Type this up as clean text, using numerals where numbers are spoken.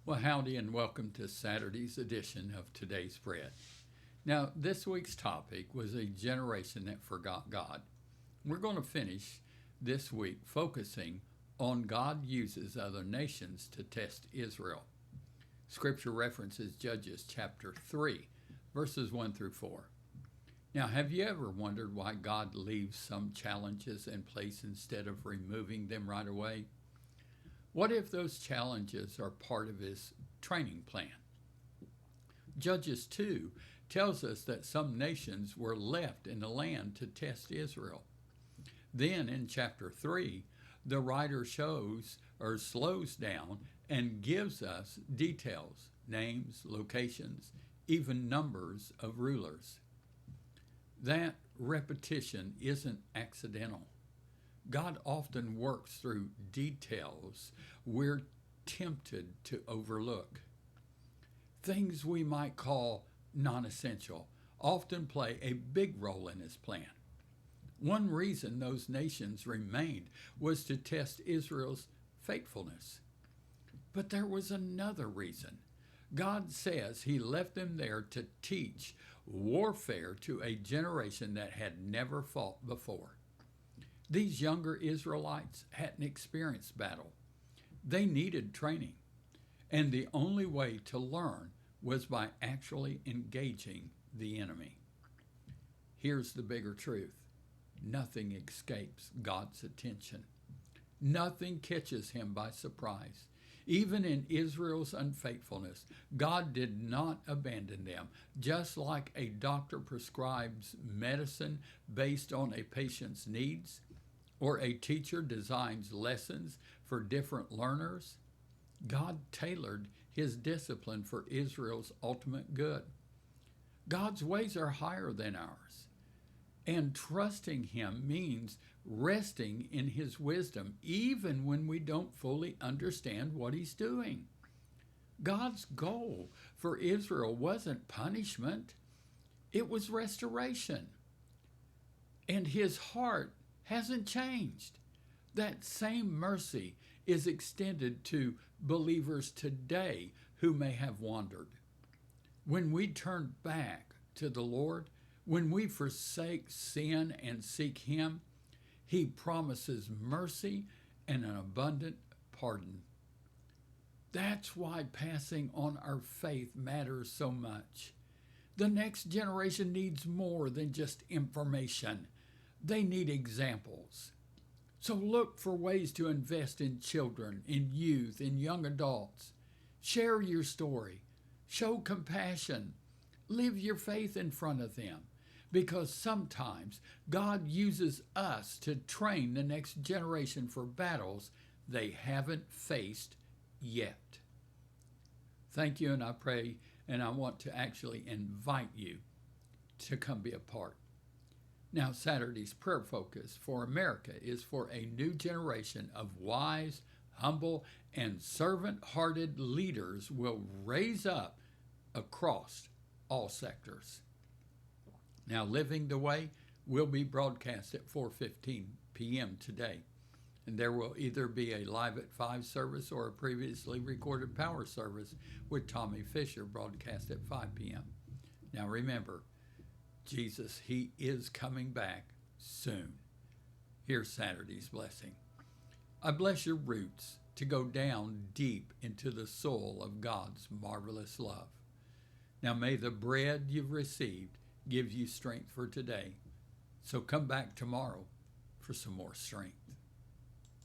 Well, howdy and welcome to Saturday's edition of Today's Bread. Now, this week's topic was a generation that forgot God. We're going to finish this week focusing on God uses other nations to test Israel. Scripture references Judges chapter 3, verses 1 through 4. Now, have you ever wondered why God leaves some challenges in place instead of removing them right away? What if those challenges are part of his training plan? Judges 2 tells us that some nations were left in the land to test Israel. Then in chapter 3, the writer shows or slows down and gives us details, names, locations, even numbers of rulers. That repetition isn't accidental. God often works through details we're tempted to overlook. Things we might call non essential often play a big role in his plan. One reason those nations remained was to test Israel's faithfulness. But there was another reason. God says he left them there to teach warfare to a generation that had never fought before. These younger Israelites hadn't experienced battle. They needed training, and the only way to learn was by actually engaging the enemy. Here's the bigger truth: nothing escapes God's attention. Nothing catches him by surprise. Even in Israel's unfaithfulness, God did not abandon them. Just like a doctor prescribes medicine based on a patient's needs, or a teacher designs lessons for different learners, God tailored his discipline for Israel's ultimate good. God's ways are higher than ours, and trusting him means resting in his wisdom even when we don't fully understand what he's doing. God's goal for Israel wasn't punishment, it was restoration. And his heart hasn't changed. That same mercy is extended to believers today who may have wandered. When we turn back to the Lord, when we forsake sin and seek him, he promises mercy and an abundant pardon. That's why passing on our faith matters so much. The next generation needs more than just information. They need examples. So look for ways to invest in children, in youth, in young adults. Share your story. Show compassion. Live your faith in front of them. Because sometimes God uses us to train the next generation for battles they haven't faced yet. Thank you, and I pray, and I want to actually invite you to come be a part. Now, Saturday's prayer focus for America is for a new generation of wise, humble, and servant-hearted leaders will raise up across all sectors. Now, Living the Way will be broadcast at 4:15 p.m. today, and there will either be a live at 5 service or a previously recorded power service with Tommy Fisher broadcast at 5 p.m. Now, remember, Jesus, he is coming back soon. Here's Saturday's blessing. I bless your roots to go down deep into the soul of God's marvelous love. Now may the bread you've received give you strength for today. So come back tomorrow for some more strength.